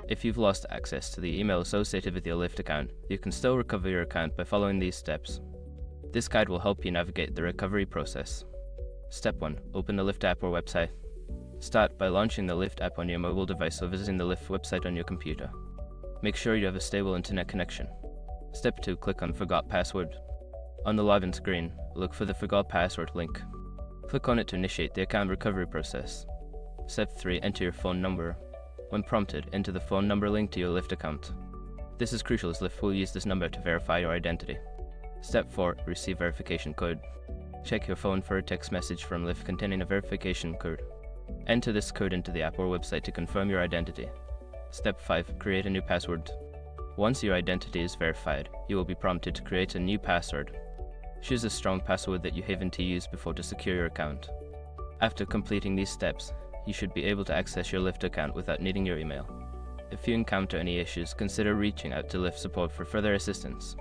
If you've lost access to the email associated with your Lyft account, you can still recover your account by following these steps. This guide will help you navigate the recovery process. Step 1. Open the Lyft app or website. Start by launching the Lyft app on your mobile device or visiting the Lyft website on your computer. Make sure you have a stable internet connection. Step 2. Click on Forgot Password. On the login screen, look for the Forgot Password link. Click on it to initiate the account recovery process. Step 3. Enter your phone number. When prompted, enter the phone number linked to your Lyft account. This is crucial as Lyft will use this number to verify your identity. Step 4. Receive verification code. Check your phone for a text message from Lyft containing a verification code. Enter this code into the app or website to confirm your identity. Step 5. Create a new password. Once your identity is verified, you will be prompted to create a new password. Choose a strong password that you haven't used before to secure your account. After completing these steps, you should be able to access your Lyft account without needing your email. If you encounter any issues, consider reaching out to Lyft support for further assistance.